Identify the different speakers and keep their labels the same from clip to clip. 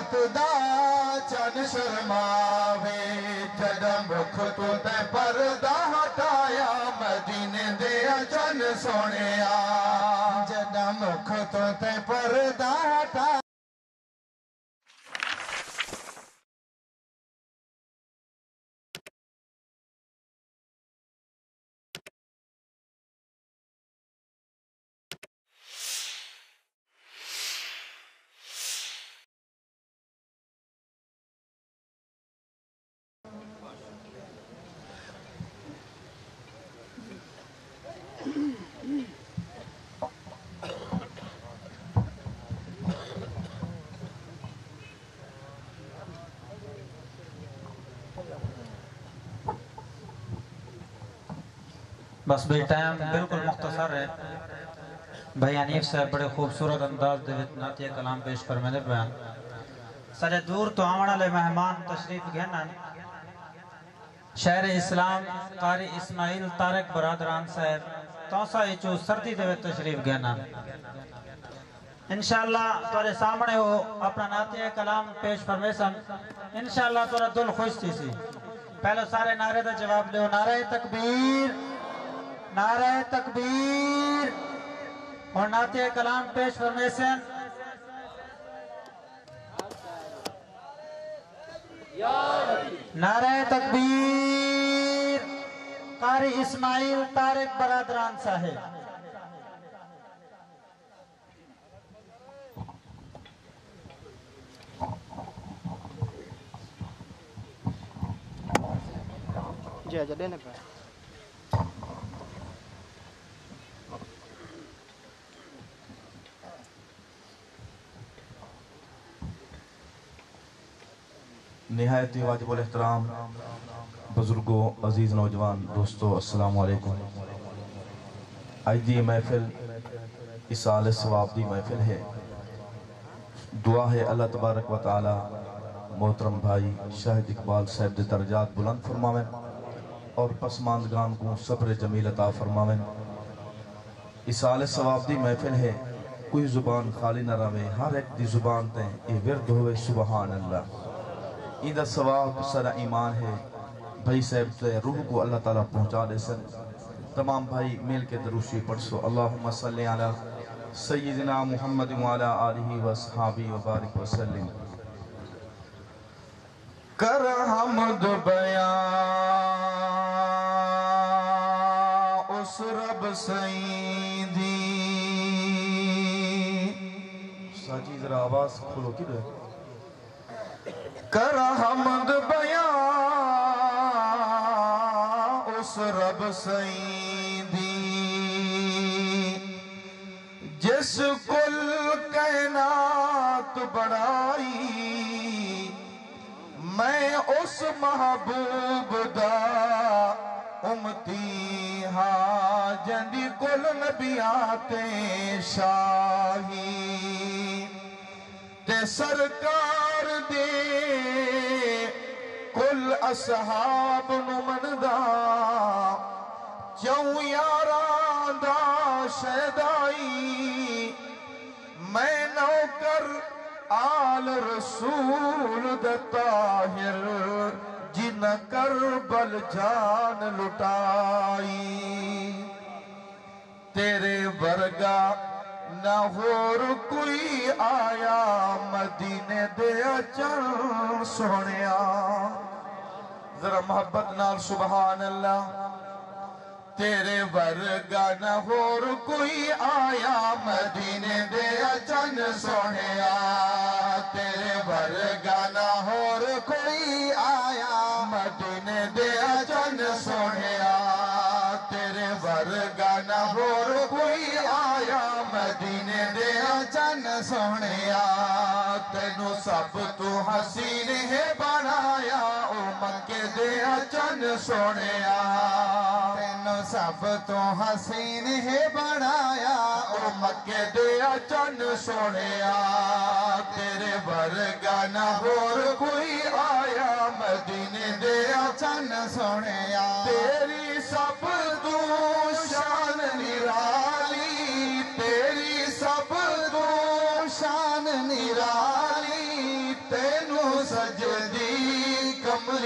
Speaker 1: رات دا چن شرماوے جدہ مکھ تو تے پردہ ہٹایا مدینے دیا چن سونیا جدہ مکھ تو تے پردہ ہٹایا
Speaker 2: بس بھی ٹائم بالکل مختصر ہے بھائی حنیف صاحب بڑے خوبصورت انداز دے نعتیہ کلام پیش فرمائے نے بیان سارے دور تو آمنہ لے مہمان تشریف گھنن شہر اسلام قاری اسماعیل طارق برادران صاحب توسا ایچو سردی دے تشریف گھنن انشاءاللہ تورے سامنے ہو اپنا نعتیہ کلام پیش فرمائے سن انشاءاللہ تورا دل خوش تھی سی پہلو سارے نعرے دا جواب لے نعرہ تکبیر نعرہ تکبیر اور نعتیہ کلام پیش فرمائے سن نعرہ تکبیر قاری اسماعیل طارق برادران صاحب
Speaker 3: جی آجا دینے پر
Speaker 4: نہایت واجب الاحترام بزرگوں عزیز نوجوان دوستو السلام علیکم آج دی محفل اس سال ثواب دی محفل ہے دعا ہے اللہ تبارک و تعالی محترم بھائی شاہد اقبال صاحب دے درجات بلند فرماویں اور پسماندگان کو صبر جمیل عطا فرماویں اس سال ثواب دی محفل ہے کوئی زبان خالی نہ روے ہر ایک دی زبان تیں یہ ورد ہوئے سبحان اللہ ایدہ ثواب سارا ایمان ہے بھائی صاحب سے روح کو اللہ تعالیٰ پہنچا دے سن تمام بھائی مل کے دروشی پڑھ سو اللہم صلی علی سیدنا محمد وعلی آلہ وصحابہ وبارک وسلم
Speaker 1: کر حمد بیان اس رب سیدی
Speaker 4: ساجی ذرا آواز کھولو کی دے
Speaker 1: کر حمد بیان اس رب سیدی جس کل کائنات بڑائی میں اس محبوب دا امتی ہاں جنی کل نبیات شاہی تے سرکار دے کل اصحاب نمندہ چون یاران دا شہدائی میں نوکر آل رسول دا طاہر جن کربل جان لٹائی تیرے ورگا نہ اور کوئی آیا مدینے دے اچھا سونیا ذرا محبت نال سبحان اللہ تیرے ورگا نہ اور کوئی آیا مدینے دے اچھن سونیا تیرے ورگا نہ اور کوئی آیا مدینے دے اچھن سونیا تیرے ورگا نہ اور کوئی آیا مدینے دے اچھن سونیا تینو سب تو حسین ہے بنایا او مکے دے اچھن سونیا تینو سب تو حسین ہے بنایا او مکے دے اچھن سونیا تیرے ورگا نہ اور کوئی آیا مدینے دے اچھن سونیا تیری سب تو شان نرالی تیری سب تو شان نرالی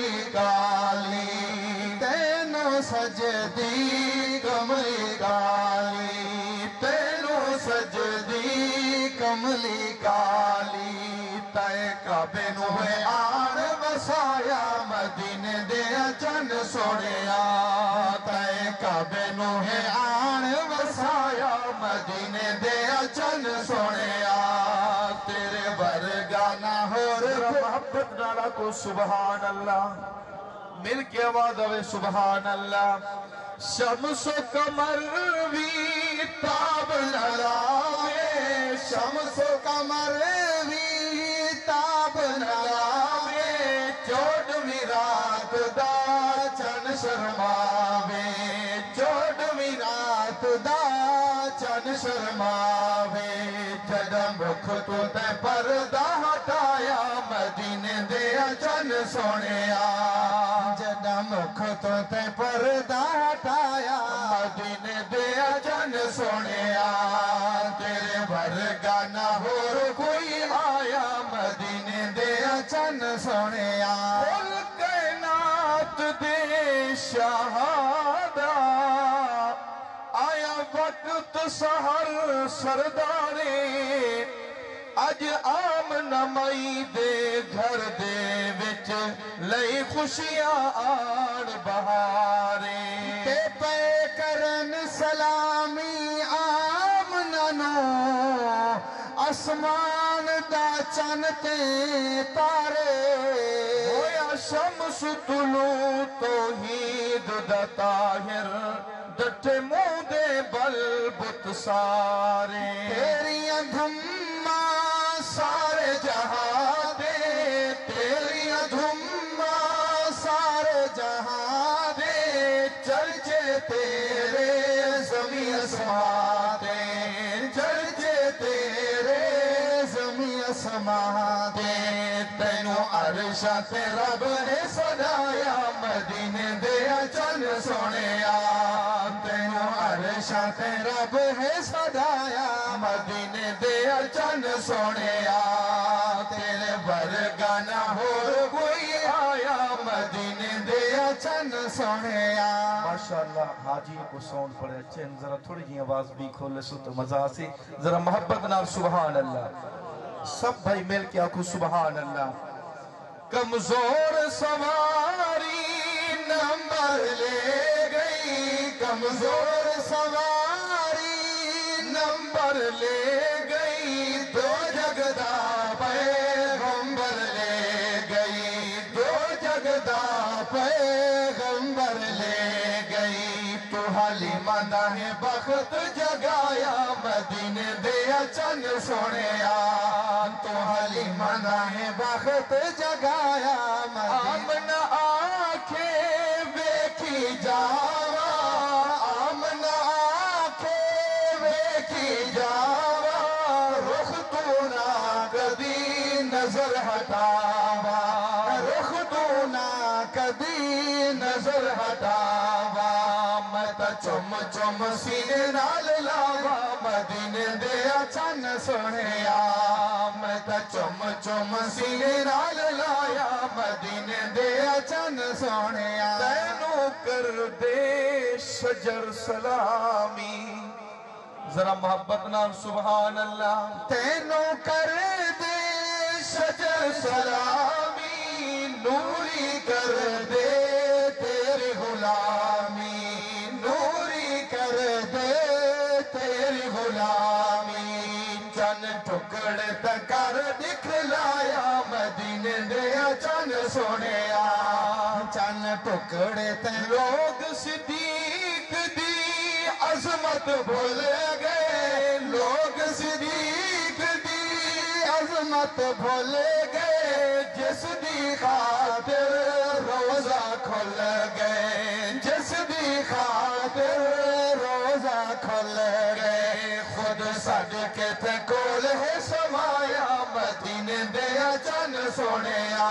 Speaker 1: کملی کالی تینوں سجدی کملی کالی تینوں سجدی کملی کالی تے کعبے نو ہے آن وسایا مدینے دے چن سونیا تے کعبے نو ہے آن وسایا مدینے دے چن سونیا تیرے ورگا نہ ہور
Speaker 4: محبت نالا کو سبحان اللہ مل کے آواز ہوئے سبحان اللہ
Speaker 1: شمس و قمر بھی تاب نہ لاوے شمس و قمر بھی تاب نہ لاوے چوڑھویں رات دا چن شرماوے چوڑھویں رات دا چن شرماوے جدوں مکھ تو تے پردہ ہٹایا مدینے دے چن سونیا جدوں مکھ تو تے پردہ ہٹایا مدینے دے چن سونیا تیرے ورگا نہ ہور کوئی آیا مدینے دے چن سونیا کل کائنات دے شہادہ آیا وقت سحر سردارے اج آمنہ مئی دے گھر دے وچ لئی خوشیاں آن بہارے تے پے کرن سلامی آمنہ نو اسمان دا چن تے تارے ہویا شمس طلوع توحید دا طاہر ڈٹھے منہ دے بل بت سارے تیریاں دھماں سارے جہاں دے تیریاں دھماں سارے جہاں دے چرچے تیرے زمین اسمان دے چرچے تیرے زمین اسمان دے تینوں عرشہ تے رب نے سجایا مدینے دے چن سونیا تینوں عرشہ تے رب ہے سجایا مدینے دے چن سونیا تیرے ورگا نہ ہور کوئی آیا مدینے دے چن سونیا
Speaker 4: ماشاءاللہ حاجی کو ساؤنڈ پڑے اچھے ذرا تھوڑی جی آواز بھی کھولے سو تو مزہ سے ذرا محبت نال سبحان اللہ سب بھائی مل کے آکھو سبحان اللہ
Speaker 1: کمزور سواری نمبر لے گئی کمزور سواری نمبر لے گئی دو جگدا پیغمبر لے گئی دو جگدا پیغمبر لے گئی تو حلیمہ دا ہے بخت جگایا مدینے دے چن سونیا تو حلیمہ دا ہے بخت جگایا آمنہ آنکھیں ویکھی جاوا آمنہ آنکھیں ویکھی جاوا رخ تو نہ کدی نظر ہٹاوا رخ تو نہ کدی نظر ہٹاوا میں تا چم چم سینے نال لاوا مدینے دے چن سونیا میں تا چم چم سینے نال لایا مدینے دے چن سونیا
Speaker 4: تینوں کر دے شجر سلامی ذرا محبت نال سبحان اللہ
Speaker 1: تینوں کر دے شجر سلامی نوری کر دے تیری غلامی نوری کر دے تیری غلامی چن ٹکڑے تکر دکھلایا مدینے دے چن سونیا چن ٹکڑے تے لوگ صدیق دی عظمت بھول گئے لوگ صدیق دی عظمت بھول گئے جس دی خاطر روزہ کھل گئے جس دی خاطر روزہ کھل گئے خود صدقے تے کول ہے سمایا مدینے دے چن سونیا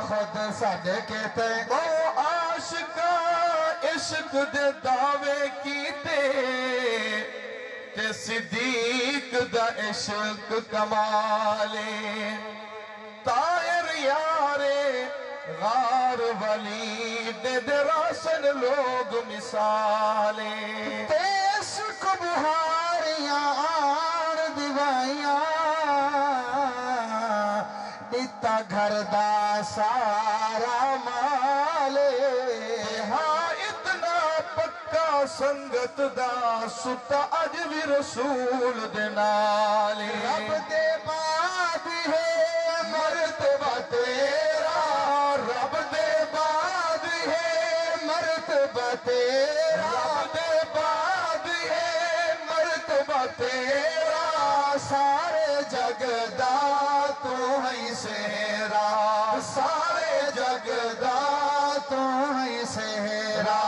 Speaker 1: خود صدقے تے او عاشقہ عشق دے دعوے کیتے تے صدیق دا عشق کمالے طائر یارے غار ولی دے راسن لوگ مثالے تیس کو بہاریاں آن دیوائیاں دیتا گھر دا سارا مالے ہاں اتنا پکا سنگت دا ستا اج بھی رسول دے نالے رب دے بعد ہے مرتبہ تیرا رب دے بعد ہے مرتبہ تیرا رب دے بعد ہے مرتبہ تیرا سارے جگ دا تو ہے سہرا سارے جگ دا تو ہے سہرا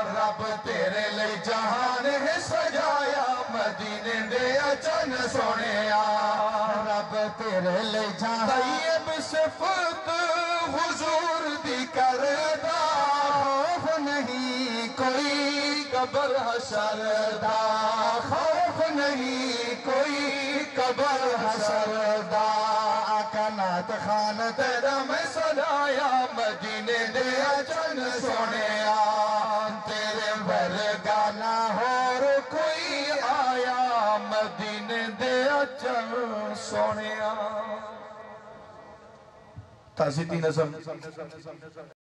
Speaker 1: رب تیرے لئے جہان ہے سجایا مدینے دے اچن سونیا رب تیرے لئے جہان طیب صفت حضور دی کردہ خوف نہیں کوئی قبر حشر دا خوف نہیں کوئی قبر حشر دا آقا نات خان تیرا میں سجایا مدینے دے اچن سونیا تیرے ورگانا اور کوئی آیا مدینے دے اچن سونیا
Speaker 4: تعزیتی نظم